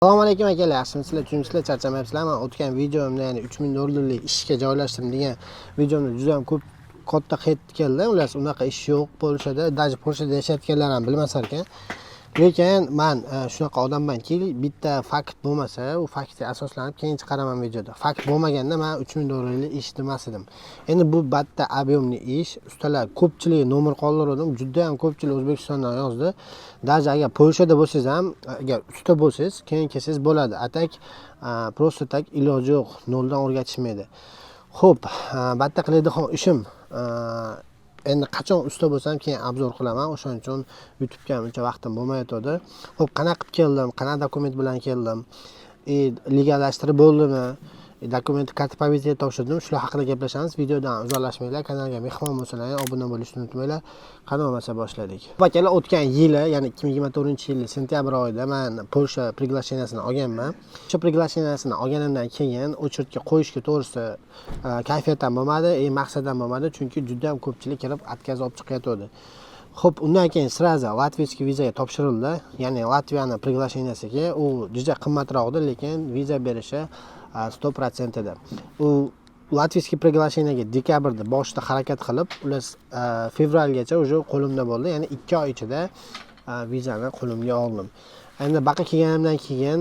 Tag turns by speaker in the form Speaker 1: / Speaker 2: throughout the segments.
Speaker 1: Assalomu alaykum akalar, yaxshimisizlar, tushunibsizlar, charchamayapsizlar? Men o'tgan videomda, ya'ni 3000 dollarlik ishga joylashdim degan videomda juda ham ko'p katta hit keldi. Ular unaqa ish yo'q Polshada, даже Polshada yashayotganlar ham bilmasar ekan. Lekin men shunaqa odammanki, bitta fakt bo'lmasa, u faktga asoslanib keyin chiqaraman videoda. Fakt bo'lmaganda men 3000 dollarlik ish demas edim. Endi bu batta объемli ish, ustalar ko'pchilik nomer qoldirdim, juda ham ko'pchilik O'zbekistondan yozdi. Даже agar Polshada bo'lsangiz ham, agar usta bo'lsangiz, keyin kelsangiz bo'ladi. Atak просто tak iloji yo'q, noldan o'rgatishmaydi. Xo'p, batta qiladigan ishim endi qachon usta bo'lsam keyin obzor qilaman. O'shaning uchun YouTube'ga uncha vaqtim bo'lmayotdi. Xo'p, qanaqa qilib keldim, qanaqa dokument bilan keldim, legallashtirib bo'ldimi, dokument karta повестка topshirdim. Shular haqida gaplashamiz. Videodan uzoqlashmanglar. Kanalga mehmon bo'lsanglar, obuna bo'lishni unutmanglar. Qani bo'lmasa boshladik. Akalar, o'tgan yili, ya'ni 2024-yil sentyabr oyida men Polsha приглашениясini olganman. O'sha приглашениясini olganimdan keyin очередga qo'yishga to'g'risi kayfiyatim bo'lmadi, maqsadim bo'lmadi, chunki juda ham ko'pchilik kelib отказ olib chiqayotdi. Xo'p, undan keyin sразу latviyskiy vizaga topshirildi. Ya'ni Latviyani приглашениясiga u juda qimmatroqdi, lekin viza berishi 100% edi. U latviyskiy приглашениyaga dekabrda boshida harakat qilib, ular fevralgacha уже qo'limda bo'ldi. Ya'ni 2 oy ichida vizani qo'limga oldim. Endi baqa kelganimdan keyin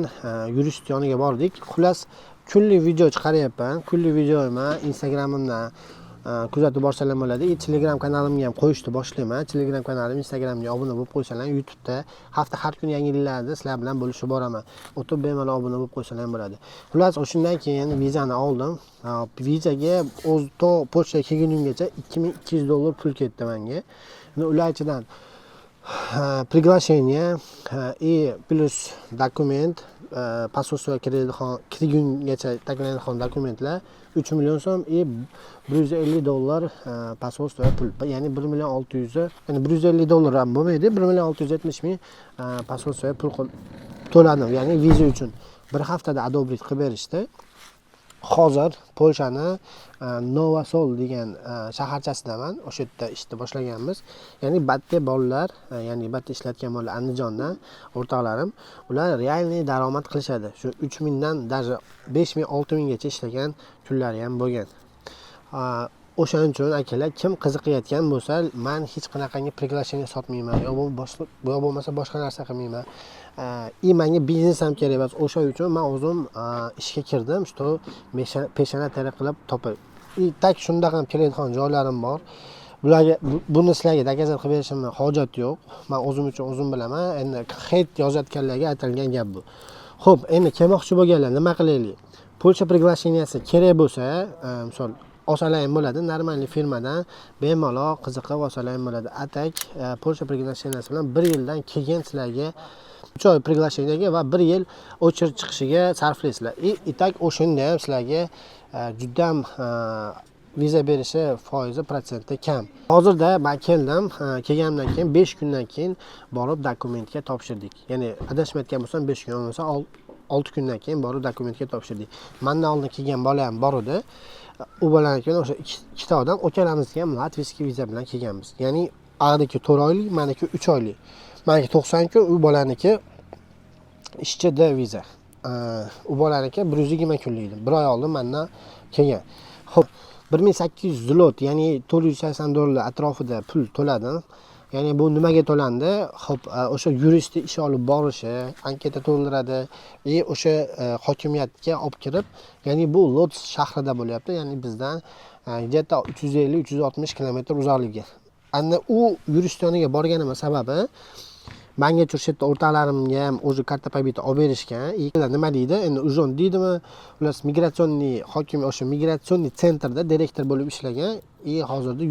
Speaker 1: yurist yoniga bordik. Xullas, kunlik video chiqaryapman. Kunlik videoyimni Instagramimdan kuzatib borsalar bo'ladi. Telegram kanalimga ham qo'yishni boshlayman. Telegram kanalim, Instagramga obuna bo'lib qo'ysalar, YouTube'da hafta har kun yangiliklarda sizlar bilan bo'lishib boraman. O'tib bemalol obuna bo'lib qo'ysalar bo'ladi. Xullas, o'shundan keyin vizani oldim. Vizaga o'z to Polshaga kelgunimgacha 2200 dollar pul ketdi menga. Ular ichidan приглашение и плюс документ, посольство kirgungacha taqlanadigan dokumentlar 3 million so'm и 150 dollar посольство pul. Ya'ni 1 million 600, ya'ni 150 dollar ham bo'lmaydi, 1 million 670 ming посольство pul to'ladim. Ya'ni viza uchun bir haftada adoblik qilib berishdi. Hozir Polshani Novosol degan shaharchasidaman. O'sha yerda ishni boshlaganmiz. Ya'ni batta bolalar, ya'ni batta ishlatgan bolalar Andijondan o'rtoqlarim, ular realniy daromad qilishadi. Shu 3000 dan даже 5000, 6000 gacha ishlagan kunlari ham bo'lgan. O'shaning uchun akalar, kim qiziqayotgan bo'lsa, men hech qanaqangi приглашение sotmayman, yo bo'lmasa boshqa narsa qilmayman. Menga biznes ham kerak emas. O'sha uchun men o'zim ishga kirdim, shu peshana teri qilib topib. Tak shunday ham keladigan joylarim bor. Bularga buni sizlarga dokazat qilib berishimga hojat yo'q. Men o'zim uchun o'zim bilaman. Endi hit yozayotganlarga aytilgan gap bu. Xo'p, endi kelmoqchi bo'lganlar nima qilaylik? Polsha приглашенияsi kerak bo'lsa, misol olsalar ham bo'ladi, normal firmadan bemalol qiziqib olsalar ham bo'ladi. Atak Polsha приглашенияsi bilan 1 yildan keyin sizlarga 3 oy приглашениyaga va 1 yil очередь chiqishiga sarflaysizlar. Tak o'shanda ham sizlarga juda ham viza berishi foizi protsenti kam. Hozirda men keldim, kelganimdan keyin 5 kundan keyin borib dokumentga topshirdik. Ya'ni adashmayotgan bo'lsam 5 kun bo'lmasa 6 kundan keyin borib dokumentga topshirdik. Mendan oldin kelgan bola ham bor edi. U bilan keyin o'sha ikkita odam o'kalamizga ham latviyskiy viza bilan kelganmiz. Ya'ni ag'diki 4 oylik, meniki 3 oylik. Meniki 90 kun, u bolaniki ishchi-da viza. U bolaniki 120 kunlik edi. 1 oy oldin mendan kelgan. Xo'p, 1800 zlot, ya'ni 480 dollar atrofida pul to'ladim. Ya'ni bu nimaga to'landi? Xo'p, o'sha yuristni ish olib borishi, anketa to'ldiradi, o'sha hokimiyatga olib kirib, ya'ni bu Lodz shahrida bo'lyapti, ya'ni bizdan где-то 350-360 kilometr uzoqlikda. Endi u yurist yoniga borganim sababi menga shu yerda o'rtoqlarimga ham o'zi karta повестка olib berishgan. Nima deydi? Endi uzun deydimi? Ular migratsionniy hokim, o'sha migratsionniy sentrda direktor bo'lib ishlagan, hozirda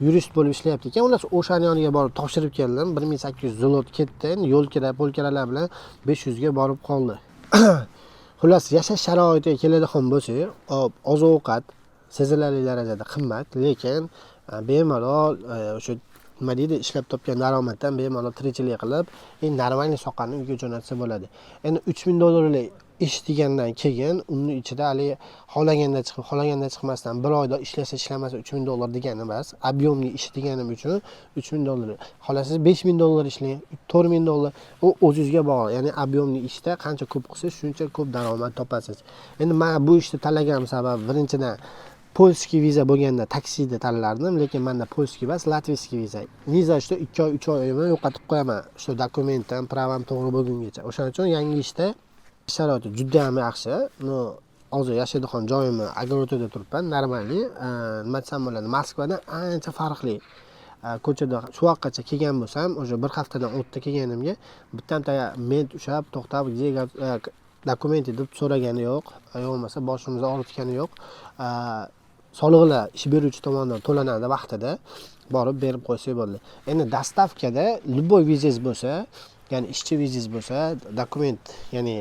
Speaker 1: yurist bo'lib ishlayapti ekan. Ular o'sha yoniga borib topshirib keldim. 1800 zlot ketdi. Yo'l kira, pul kiralar bilan 500 ga borib qoldi. Xullas, yashash sharoitiga keladigan bo'lsak, oziq-ovqat sezilarli darajada qimmat, lekin bemalol o'sha nima deydi, ishlab topgan daromaddan bemalol tirikchilik qilib, normalniy soqani uyga jo'natsa bo'ladi. Endi 3000 dollarlik ish degandan keyin uni ichida hali xohlaganda chiqib, xohlaganda chiqmasdan bir oyda ishlasa ishlamasa $3000 degani emas. Объемli ish deganim uchun $3000. Xohlasangiz $5000 ishlang, $4000 u o'zingizga bog'liq. Ya'ni объемli ishda qancha ko'p qilsangiz, shuncha ko'p daromad topasiz. Endi men bu ishni tanlaganim sababi birinchidan polskiy viza bo'lganda taksida tanlardim, lekin menda polskiy emas, latviskiy viza. Viza ishda 2 oy, 3 oy yo'qotib qo'yaman. Shu dokumentim, pravam to'g'ri bo'lgungacha. O'shaning uchun yangi ishda sharoiti juda ham yaxshi. Hozir yashaydigan joyimni Огородda turibman. Normali, nima desam bo'ladi, Moskvadan ancha farqli. Ko'chada shu vaqtgacha kelgan bo'lsam, o'sha bir haftadan o'tda kelganimga bitta men ushab, to'xtab, dokument deb so'ragani yo'q, bo'lmasa boshimizni og'ritgani yo'q. Soliqlar ish beruvchi tomonidan to'lanadi vaqtida, borib berib qo'ysak bo'ldi. Endi dastavkada любой vizangiz bo'lsa, ya'ni ishchi vizangiz bo'lsa, dokument, ya'ni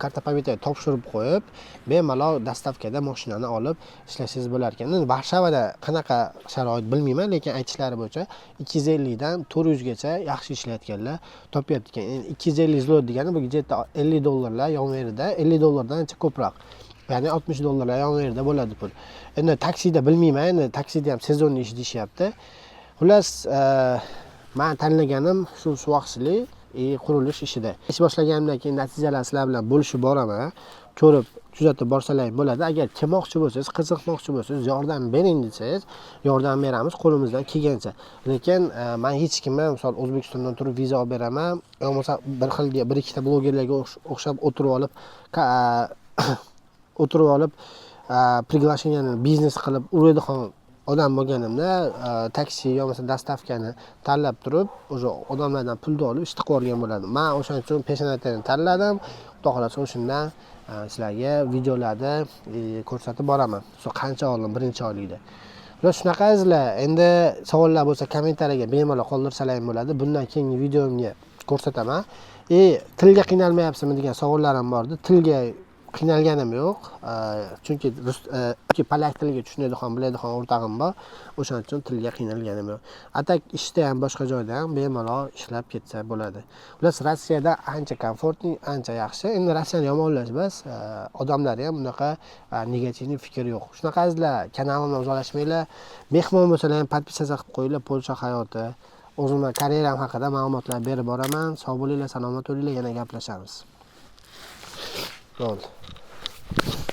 Speaker 1: karta pametga topshirib qo'yib, bemalol dastavkada mashinani olib ishlashingiz bo'lar ekan. Endi Varshavada qanaqa sharoit bilmayman, lekin aytishlari bo'yicha 250 dan 400 gacha yaxshi ishlayotganlar topyapti ekan. Endi 250 zlot degani bu $50 yonverida, $50 ancha ko'proq. Ya'ni $60 yonverida bo'ladi pul. Endi taksida bilmayman, endi taksida ham sezonniy ish deyishyapti. Xullas, men tanlaganim shu suvoqchilik qurilish ishida. Ish boshlaganimdan keyin natijalar sizlar bilan bo'lishib boraman. Ko'rib, kuzatib borsalaring bo'ladi. Agar kelmoqchi bo'lsangiz, qiziqmoqchi bo'lsangiz, yordam bering desangiz, yordam beramiz qo'limizdan kelgancha. Lekin men hech kimga, misol O'zbekistondan turib viza olib beraman, yo'qsa bir xilga, bir ikkita blogerlarga o'xshab o'tirib olib, приглашениeni biznes qilib uradigan odam bo'lganimda, taksi yo'qsa dastavkani tanlab turib, o'sha odamlardan pulni olib ishni qilib bo'ladi. Men o'shaning uchun peshanatlarni tanladim. Xudo xolasa o'shandan sizlarga videolarda ko'rsatib boraman. Qancha oldim birinchi oylikda. Shunaqasizlar. Endi savollar bo'lsa kommentariyaga bemalol qoldirsalaring bo'ladi. Bundan keyingi videomga ko'rsataman. Tilga qiynalmayapsizmi degan savollarim bordi. Tilga qiynalganim yo'q. Chunki polak tiliga tushunadigan, biladigan o'rtog'im bor. O'shaning uchun tilga qiynalganim yo'q. Atak ishda ham, boshqa joyda ham bemalol ishlab ketsa bo'ladi. Ular Rossiyada ancha komfortli, ancha yaxshi. Endi Rossiyani yomonlash emas, odamlari ham bunaqa negativ fikr yo'q. Shunaqasizlar, kanalimdan uzalashmanglar. Mehmon bo'lsalar ham podpisatsiya qilib qo'yinglar. Polsha hayoti, o'zimning karyeram haqida ma'lumotlar berib boraman. Sog' bo'linglar, salomat bo'linglar, yana gaplashamiz. Bo'ldi.